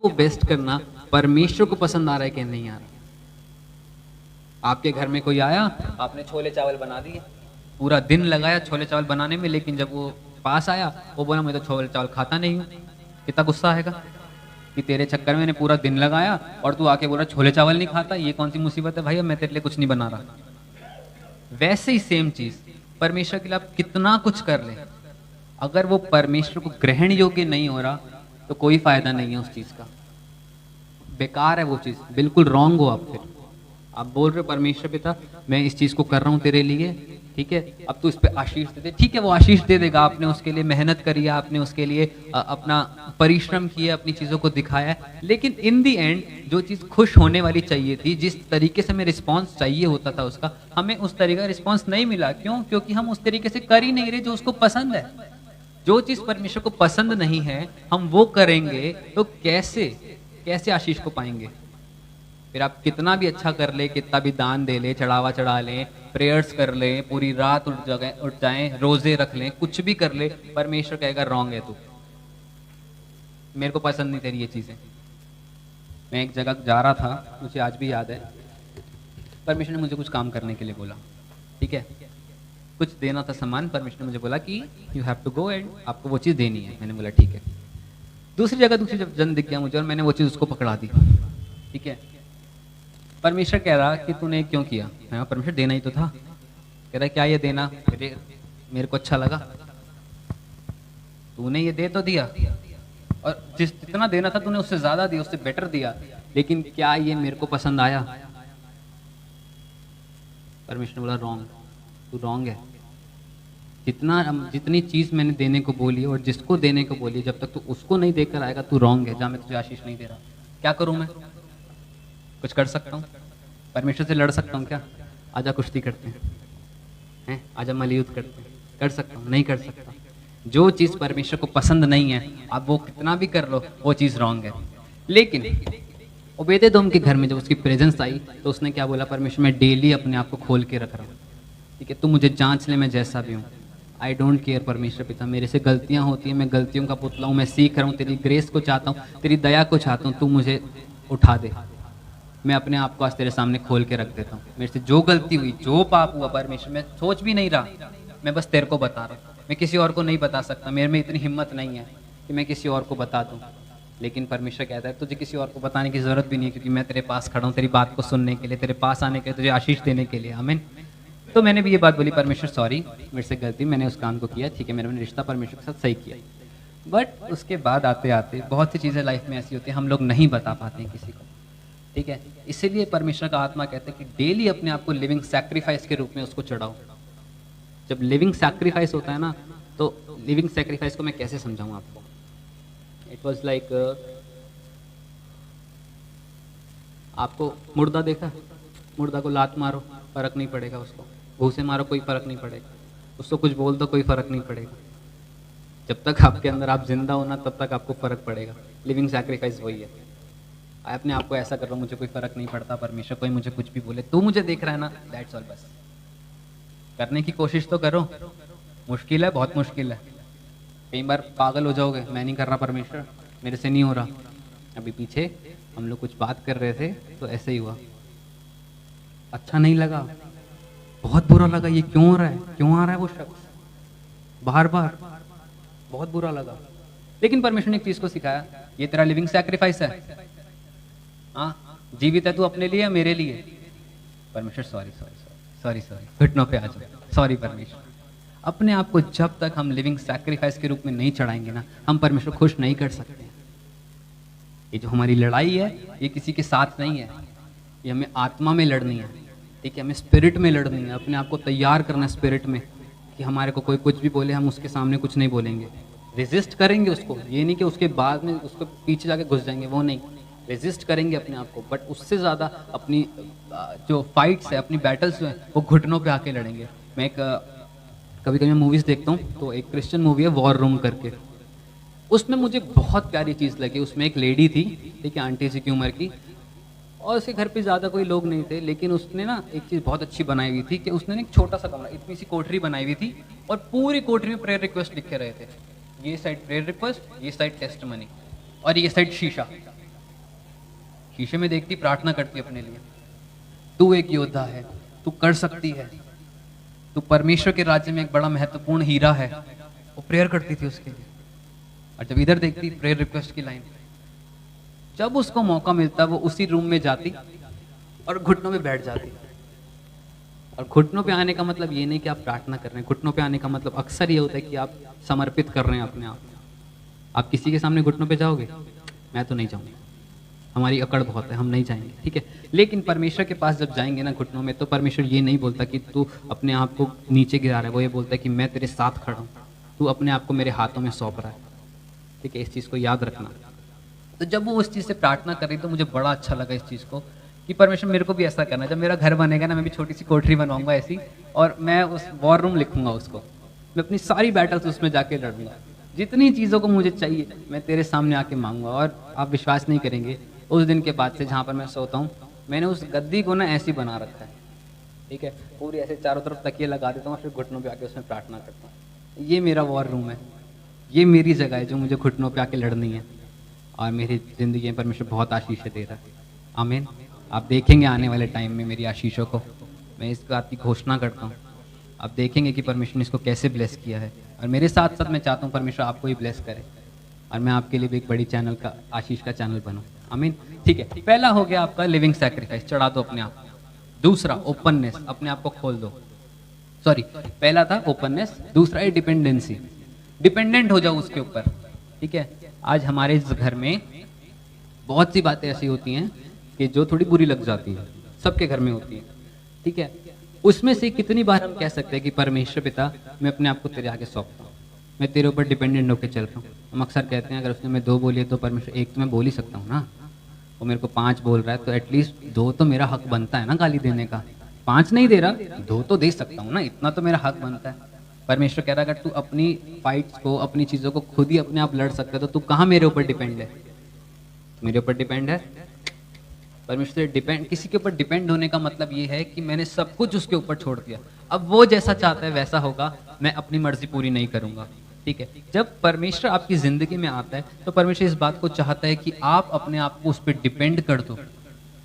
वो बेस्ट करना परमेश्वर को पसंद आ रहा है कि नहीं आ रहा। आपके घर में कोई आया, आपने छोले चावल बना दिए, पूरा दिन लगाया छोले चावल बनाने में, लेकिन जब वो पास आया वो बोला मैं तो छोले चावल खाता नहीं हूँ, कितना गुस्सा आएगा कि तेरे चक्कर में मैंने पूरा दिन लगाया और तू आके बोल रहा छोले चावल नहीं खाता, ये कौन सी मुसीबत है भाई, मैं तेरे लिए कुछ नहीं बना रहा। वैसे ही सेम चीज परमेश्वर के लिए आप कितना कुछ कर ले, अगर वो परमेश्वर को ग्रहण योग्य नहीं हो रहा तो कोई फायदा नहीं है उस चीज का, बेकार है वो चीज, बिल्कुल रॉन्ग हो आप। फिर आप बोल रहे हो परमेश्वर पिता मैं इस चीज को कर रहा हूँ तेरे लिए, ठीक है, अब तू इस पे आशीष दे दे, ठीक है वो आशीष दे देगा, आपने उसके लिए मेहनत करी है, आपने उसके लिए अपना परिश्रम किया, अपनी चीजों को दिखाया, लेकिन इन दी एंड जो चीज खुश होने वाली चाहिए थी, जिस तरीके से हमें रिस्पॉन्स चाहिए होता था उसका, हमें उस तरीके का रिस्पॉन्स नहीं मिला। क्यों? क्योंकि हम उस तरीके से कर ही नहीं रहे जो उसको पसंद है। जो चीज परमेश्वर को पसंद नहीं है हम वो करेंगे तो कैसे कैसे आशीष को पाएंगे? फिर आप कितना भी अच्छा कर ले, कितना भी दान दे ले, चढ़ावा चढ़ा ले, प्रेयर्स कर ले, पूरी रात उठ जाएं, रोजे रख लें, कुछ भी कर ले, परमेश्वर कहेगा रॉन्ग है तू, मेरे को पसंद नहीं तेरी ये चीजें। मैं एक जगह जा रहा था, मुझे आज भी याद है, परमेश्वर ने मुझे कुछ काम करने के लिए बोला, ठीक है, कुछ देना था सामान, परमेश्वर ने मुझे बोला कि you have to go and आपको वो चीज़ देनी है। मैंने बोला ठीक है। दूसरी जगह दूसरी जन दिख गया मुझे और मैंने वो चीज़ उसको पकड़ा दी, ठीक है। परमेश्वर कह रहा कि तूने क्यों किया? मैं परमेश्वर देना ही तो था। कह रहा क्या ये देना? मेरे को अच्छा लगा, तूने ये दे तो दिया और जितना देना था तूने उससे ज्यादा दिया, उससे बेटर दिया, लेकिन क्या ये मेरे को पसंद आया? परमेश्वर ने बोला रॉन्ग, तू रॉन्ग है। जितनी चीज मैंने देने को बोली और जिसको देने को बोली, जब तक तू उसको नहीं देकर आएगा तू रॉन्ग है। जहाँ मैं तुझे आशीष नहीं दे रहा, क्या करूं मैं? कुछ कर सकता हूँ? परमेश्वर से लड़ सकता हूँ क्या? आजा कुश्ती करते हैं, आजा मल्लयुद्ध करते हैं, कर सकता हूँ? नहीं कर सकता। जो चीज परमेश्वर को पसंद नहीं है आप वो कितना भी कर लो, वो चीज रॉन्ग है। लेकिन ओबेदेदोम के घर में जब उसकी प्रेजेंस आई तो उसने क्या बोला? परमेश्वर मैं डेली अपने आप को खोल के रख रहा हूँ, ठीक है, तू मुझे जांच ले, मैं जैसा भी हूँ, आई डोंट केयर परमेश्वर पिता, मेरे से गलतियाँ होती हैं, मैं गलतियों का पुतला हूँ, मैं सीख रहा हूँ, तेरी ग्रेस को चाहता हूँ, तेरी दया को चाहता हूँ, तू मुझे उठा दे। मैं अपने आप को आज तेरे सामने खोल के रख देता हूँ, मेरे से जो गलती हुई, जो पाप हुआ परमेश्वर, मैं सोच भी नहीं रहा, मैं बस तेरे को बता रहा हूँ, मैं किसी और को नहीं बता सकता, मेरे में इतनी हिम्मत नहीं है कि मैं किसी और को बता दूँ। लेकिन परमेश्वर कहता है तुझे किसी और को बताने की जरूरत भी नहीं है, क्योंकि मैं तेरे पास खड़ा हूँ, तेरी बात को सुनने के लिए, तेरे पास आने के लिए, तुझे आशीष देने के लिए। आमीन। तो मैंने भी ये बात बोली, परमेश्वर सॉरी, मेरे से गलती, मैंने उस काम को किया, ठीक है, मैंने रिश्ता परमेश्वर के साथ सही किया। बट उसके बाद आते आते बहुत सी चीज़ें लाइफ में ऐसी होती हैं हम लोग नहीं बता पाते हैं किसी को, ठीक है। इसीलिए परमेश्वर का आत्मा कहते हैं कि डेली अपने आप को लिविंग सैक्रिफाइस के रूप में उसको चढ़ाओ। जब लिविंग सैक्रिफाइस होता है ना, तो लिविंग सैक्रिफाइस को मैं कैसे समझाऊं आपको? इट वॉज लाइक, आपको मुर्दा देखा, मुर्दा को लात मारो फर्क नहीं पड़ेगा, उसको घूसे मारो कोई फर्क नहीं पड़ेगा, उसको कुछ बोल दो कोई फर्क नहीं पड़ेगा। जब तक आपके अंदर आप जिंदा हो ना तब तक आपको फर्क पड़ेगा। लिविंग सैक्रिफाइस वही है। अपने आप को ऐसा कर रहा हूँ, मुझे कोई फर्क नहीं पड़ता, परमेश्वर कोई मुझे कुछ भी बोले, तू मुझे देख रहा है ना, दैट्स ऑल। बस करने की कोशिश तो करो, मुश्किल है, बहुत मुश्किल है। कई बार पागल हो जाओगे, मैं नहीं कर रहा परमेश्वर, मेरे से नहीं हो रहा। अभी पीछे हम लोग कुछ बात कर रहे थे तो ऐसे ही हुआ, अच्छा नहीं लगा, बहुत बुरा लगा, ये क्यों हो रहा है, क्यों आ रहा है वो शख्स बार बार, बहुत बुरा लगा। लेकिन परमेश्वर ने एक चीज को सिखाया, ये तेरा लिविंग सैक्रिफाइस है। हाँ, जीवित है तू अपने लिए या मेरे लिए? परमेश्वर सॉरी सॉरी सॉरी सॉरी, घुटनों पे आ जाओ, सॉरी परमेश्वर। अपने आप को जब तक हम लिविंग सैक्रिफाइस के रूप में नहीं चढ़ाएंगे ना, हम परमेश्वर खुश नहीं कर सकते। ये जो हमारी लड़ाई है ये किसी के साथ नहीं है, ये हमें आत्मा में लड़नी है, ठीक है, हमें स्पिरिट में लड़नी है। अपने आप को तैयार करना है स्पिरिट में कि हमारे को कोई कुछ भी बोले हम उसके सामने कुछ नहीं बोलेंगे, रेजिस्ट करेंगे उसको। ये नहीं कि उसके बाद में उसको पीछे जाके घुस जाएंगे, वो नहीं, रेजिस्ट करेंगे अपने आप को, बट उससे ज़्यादा अपनी जो फाइट्स है, अपनी बैटल्स हैं, वो घुटनों पे आके लड़ेंगे। मैं एक कभी कभी मूवीज़ देखता हूँ, तो एक क्रिश्चियन मूवी है वॉर रूम करके, उसमें मुझे बहुत प्यारी चीज़ लगी। उसमें एक लेडी थी, ठीक है, आंटी जी की उम्र की, और उसके घर पे ज़्यादा कोई लोग नहीं थे, लेकिन उसने ना एक चीज़ बहुत अच्छी बनाई हुई थी कि उसने ना एक छोटा सा कमरा, इतनी सी कोठरी बनाई हुई थी, और पूरी कोठरी में प्रेयर रिक्वेस्ट लिखे रहे थे। ये साइड प्रेयर रिक्वेस्ट, ये साइड टेस्टमनी, और ये साइड शीशा। शीशे में देखती, प्रार्थना करती अपने लिए, तू एक योद्धा है, तू कर सकती है, तू परमेश्वर के राज्य में एक बड़ा महत्वपूर्ण हीरा है। वो प्रेयर करती थी उसके लिए। और जब इधर देखती प्रेयर रिक्वेस्ट की लाइन, जब उसको मौका मिलता वो उसी रूम में जाती और घुटनों में बैठ जाती। और घुटनों पे आने का मतलब ये नहीं कि आप प्रार्थना कर रहे हैं, घुटनों पे आने का मतलब अक्सर ये होता है कि आप समर्पित कर रहे हैं अपने आप। आप किसी के सामने घुटनों पे जाओगे? मैं तो नहीं जाऊंगा, हमारी अकड़ बहुत है, हम नहीं जाएंगे, ठीक है। लेकिन परमेश्वर के पास जब जाएंगे ना घुटनों में, तो परमेश्वर ये नहीं बोलता कि तू अपने आप को नीचे गिरा रहा है, वो ये बोलता है कि मैं तेरे साथ खड़ा हूँ, तू अपने आप को मेरे हाथों में सौंप रहा है, ठीक है। इस चीज़ को याद रखना। तो जब वो उस चीज़ से प्रार्थना कर रही तो मुझे बड़ा अच्छा लगा इस चीज़ को कि परमेश्वर मेरे को भी ऐसा करना है। जब मेरा घर बनेगा ना, मैं भी छोटी सी कोठरी बनवाऊंगा ऐसी, और मैं उस वॉर रूम लिखूंगा उसको, मैं अपनी सारी बैटल्स उसमें जाके लड़ूंगा, जितनी चीज़ों को मुझे चाहिए मैं तेरे सामने आके मांगूंगा। और आप विश्वास नहीं करेंगे, उस दिन के बाद से जहाँ पर मैं सोता हूँ, मैंने उस गद्दी को ना ऐसी बना रखा है, ठीक है, पूरी ऐसे चारों तरफ तकिए लगा देता हूँ, फिर घुटनों पे आके उसमें प्रार्थना करता हूँ। ये मेरा वॉर रूम है, ये मेरी जगह है जो मुझे घुटनों पे आके लड़नी है। और मेरी ज़िंदगी में परमेश्वर बहुत आशीषें दे रहा है। आमीन। आप देखेंगे आने वाले टाइम में मेरी आशीषों को, मैं इस बात की घोषणा करता हूँ। आप देखेंगे कि परमेश्वर ने इसको कैसे ब्लेस किया है, और मेरे साथ साथ मैं चाहता हूँ परमेश्वर आपको ही ब्लेस करे, और मैं आपके लिए भी एक बड़ी चैनल का, आशीष का चैनल बनूँ। आमीन। ठीक है, पहला हो गया आपका लिविंग सैक्रिफाइस, चढ़ा दो अपने आप। दूसरा ओपननेस, अपने आप को खोल दो। सॉरी, पहला था ओपननेस, दूसरा है डिपेंडेंसी, डिपेंडेंट हो जाओ उसके ऊपर, ठीक है। आज हमारे इस घर में बहुत सी बातें ऐसी होती हैं कि जो थोड़ी बुरी लग जाती है, सबके घर में होती है, ठीक है। उसमें से कितनी बार हम कह सकते हैं कि परमेश्वर पिता, मैं अपने आप को तेरे आगे सौंपता हूँ, मैं तेरे ऊपर डिपेंडेंट होकर चल रहा हूँ। हम अक्सर कहते हैं अगर उसने मैं 2 बोली है तो परमेश्वर 1 तो मैं बोल ही सकता हूँ ना, वो मेरे को 5 बोल रहा है तो एटलीस्ट 2 तो मेरा हक बनता है ना गाली देने का। 5 नहीं दे रहा, 2 तो दे सकता हूँ ना, इतना तो मेरा हक बनता है। परमेश्वर कह रहा है अगर तू अपनी फाइट्स को, अपनी चीज़ों को खुद ही अपने आप लड़ सकता है तो तू कहाँ मेरे ऊपर डिपेंड है? मेरे ऊपर डिपेंड है। परमेश्वर डिपेंड, किसी के ऊपर डिपेंड होने का मतलब ये है कि मैंने सब कुछ उसके ऊपर छोड़ दिया, अब वो जैसा चाहता है वैसा होगा, मैं अपनी मर्जी पूरी नहीं करूंगा, ठीक है। जब परमेश्वर आपकी जिंदगी में आता है तो परमेश्वर इस बात को चाहता है कि आप अपने आप को उस पर डिपेंड कर दो,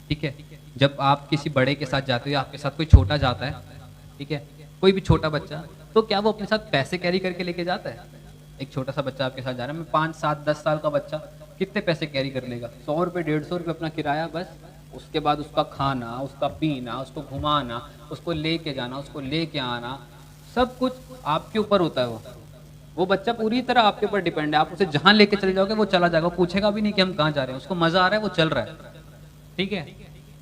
ठीक है। जब आप किसी बड़े के साथ जाते हो या आपके साथ कोई छोटा जाता है, ठीक है, कोई भी छोटा बच्चा, तो क्या वो अपने साथ पैसे कैरी करके लेके जाता है? एक छोटा सा बच्चा आपके साथ जा रहा है, मैं 5, 7, 10 साल का बच्चा कितने पैसे कैरी कर लेगा? 100 रुपये, 150 रुपये अपना किराया बस। उसके बाद उसका खाना, उसका पीना, उसको घुमाना, उसको लेके जाना, उसको लेके आना, सब कुछ आपके ऊपर होता है। वो बच्चा पूरी तरह आपके ऊपर डिपेंड है। आप उसे जहां लेके चले जाओगे वो चला जाएगा, पूछेगा भी नहीं कि हम कहाँ जा रहे हैं, उसको मजा आ रहा है, वो चल रहा है, ठीक है।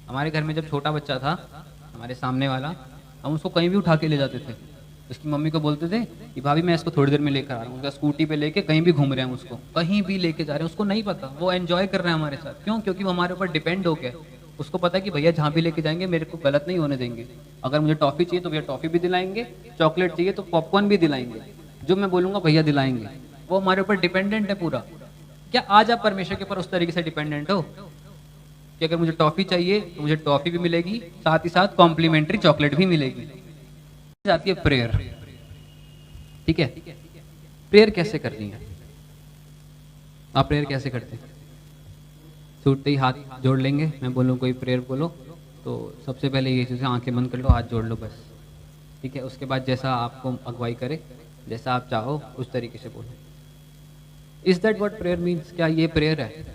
हमारे घर में जब छोटा बच्चा था, हमारे सामने वाला, हम उसको कहीं भी उठा के ले जाते थे। उसकी मम्मी को बोलते थे कि भाभी मैं इसको थोड़ी देर में लेकर आ रहा हूँ, उसका स्कूटी पे लेके कहीं भी घूम रहे हैं, उसको कहीं भी लेके जा रहे हैं, उसको नहीं पता, वो एंजॉय कर रहे हैं हमारे साथ। क्यों? क्योंकि वो हमारे ऊपर डिपेंड हो गया। उसको पता है कि भैया जहाँ भी लेके जाएंगे मेरे को गलत नहीं होने देंगे। अगर मुझे टॉफी चाहिए तो भैया टॉफी भी दिलाएंगे, चॉकलेट चाहिए तो पॉपकॉर्न भी दिलाएंगे, जो मैं बोलूंगा भैया दिलाएंगे। वो हमारे ऊपर डिपेंडेंट है पूरा। क्या आज आप परमेश्वर के ऊपर उस तरीके से डिपेंडेंट हो कि अगर मुझे टॉफी चाहिए तो मुझे टॉफी भी मिलेगी, साथ ही साथ कॉम्प्लीमेंट्री चॉकलेट भी मिलेगी? जाती है प्रेयर, ठीक है। प्रेयर कैसे करनी है? आप प्रेयर कैसे करते हैं? छूटते ही हाथ जोड़ लेंगे, मैं बोलूँ कोई प्रेयर बोलो तो सबसे पहले ये चीज़, आंखें बंद कर लो, हाथ जोड़ लो बस, ठीक है। उसके बाद जैसा आपको अगुवाई करे, जैसा आप चाहो उस तरीके से बोलो। Is that what prayer means? क्या ये प्रेयर है?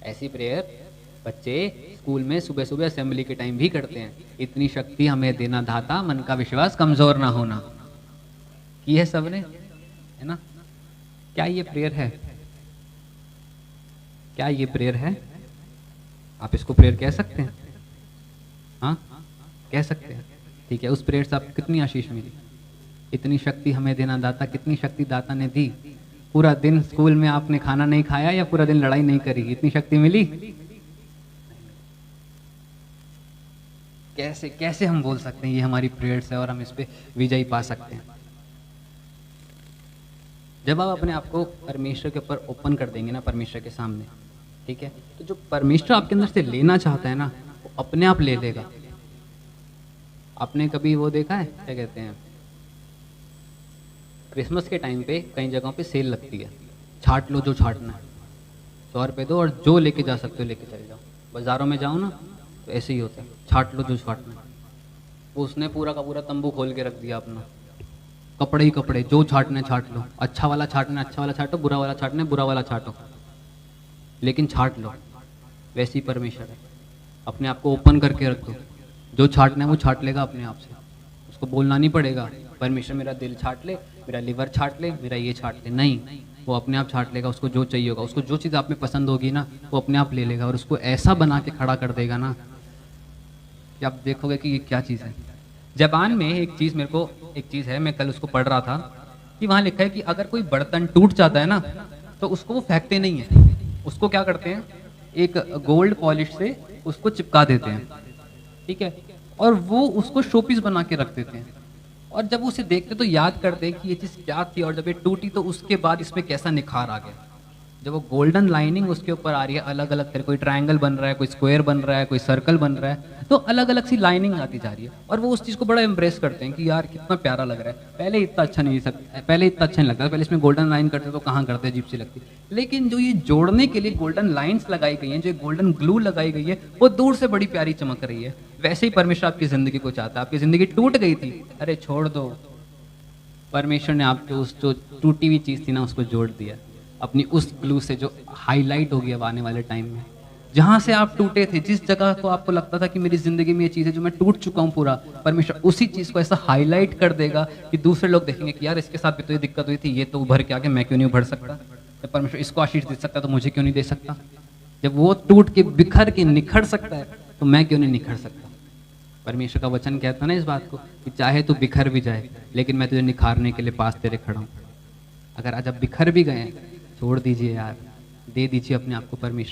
ऐसी प्रेयर बच्चे स्कूल में सुबह सुबह असेंबली के टाइम भी करते हैं। इतनी शक्ति हमें देना दाता, मन का विश्वास कमजोर ना होना, की है सबने, है ना? क्या ये प्रेयर है? क्या ये प्रेयर है? आप इसको प्रेयर कह सकते हैं? हाँ, कह सकते हैं, ठीक है। उस प्रेयर से आपको कितनी आशीष मिली? इतनी शक्ति हमें देना दाता, कितनी शक्ति दाता ने दी? पूरा दिन स्कूल में आपने खाना नहीं खाया या पूरा दिन लड़ाई नहीं करी, इतनी शक्ति मिली? कैसे कैसे हम बोल सकते हैं ये हमारी प्रेयर्स है और हम इस पे विजयी पा सकते हैं? जब आप अपने आप को परमेश्वर के ऊपर ओपन कर देंगे ना, परमेश्वर के सामने, ठीक है, तो जो परमेश्वर आपके अंदर से लेना चाहता है ना, वो अपने आप ले लेगा। आपने कभी वो देखा है, क्या कहते हैं, क्रिसमस के टाइम पे कई जगहों पे सेल लगती है, छाट लो जो छाटना है, 100 रुपये दो और जो लेके जा सकते हो लेके चले जाओ। बाज़ारों में जाओ ना तो ऐसे ही होता है, छाट लो जो छाटना है। वो उसने पूरा का पूरा तंबू खोल के रख दिया अपना, कपड़े ही कपड़े, जो छाटने छाट लो, अच्छा वाला छाटना अच्छा वाला छाटो, बुरा वाला छाटना बुरा वाला छाटो, लेकिन छाट लो। वैसे ही परमेश्वर है, अपने आप को ओपन करके रख दो, जो छाटना है वो छाट लेगा अपने आप से। उसको बोलना नहीं पड़ेगा परमेश्वर मेरा दिल छाट ले, मेरा लिवर छाट ले, मेरा ये छाट ले, नहीं, वो अपने आप छाट लेगा। उसको जो चाहिए होगा, उसको जो चीज़ आप में पसंद होगी ना वो अपने आप ले लेगा और उसको ऐसा बना के खड़ा कर देगा ना कि आप देखोगे कि ये क्या चीज़ है। जापान में एक चीज़ मेरे को एक चीज़ है, मैं कल उसको पढ़ रहा था कि वहाँ लिखा है कि अगर कोई बर्तन टूट जाता है ना तो उसको वो फेंकते नहीं है, उसको क्या करते हैं, एक गोल्ड पॉलिश से उसको चिपका देते हैं, ठीक है, और वो उसको शोपीस बना के रख देते हैं। और जब उसे देखते तो याद करते हैं कि ये चीज़ क्या थी और जब ये टूटी तो उसके बाद इसमें कैसा निखार आ गया। जब वो गोल्डन लाइनिंग उसके ऊपर आ रही है, अलग अलग तरह, कोई ट्रायंगल बन रहा है, कोई स्क्वायर बन रहा है, कोई सर्कल बन रहा है, तो अलग अलग सी लाइनिंग आती जा रही है और वो उस चीज़ को बड़ा एम्ब्रेस करते हैं कि यार कितना प्यारा लग रहा है। पहले इतना अच्छा नहीं पहले इतना अच्छा नहीं लगता, पहले इसमें गोल्डन लाइन करते तो कहाँ करते, अजीब सी लगती। लेकिन जो ये जोड़ने के लिए गोल्डन लाइन्स लगाई गई हैं, जो गोल्डन ग्लू लगाई गई है, वो दूर से बड़ी प्यारी चमक रही है। वैसे ही परमेश्वर आपकी ज़िंदगी को चाहता है। आपकी ज़िंदगी टूट गई थी, अरे छोड़ दो, परमेश्वर ने आपको उस जो टूटी हुई चीज़ थी ना उसको जोड़ दिया अपनी उस ग्लू से, जो हाईलाइट होगी अब आने वाले टाइम में। जहाँ से आप टूटे थे, जिस जगह को आपको लगता था कि मेरी ज़िंदगी में ये चीज़ है जो मैं टूट चुका हूँ पूरा, परमेश्वर उसी चीज़ को ऐसा हाईलाइट कर देगा कि दूसरे लोग देखेंगे कि यार इसके साथ भी तो ये दिक्कत हुई थी, ये तो उभर के आगे, मैं क्यों नहीं उभर सकता। जब परमेश्वर इसको आशीष दे सकता तो मुझे क्यों नहीं दे सकता। जब वो टूट के बिखर के निखर सकता है तो मैं क्यों नहीं निखर सकता। परमेश्वर का वचन कहता है ना इस बात को कि चाहे तू बिखर भी जाए लेकिन मैं तुझे निखारने के लिए पास तेरे खड़ा हूँ। अगर आज आप बिखर भी गए छोड़ दीजिए यार, दे दीजिए अपने आप को परमेश्वर।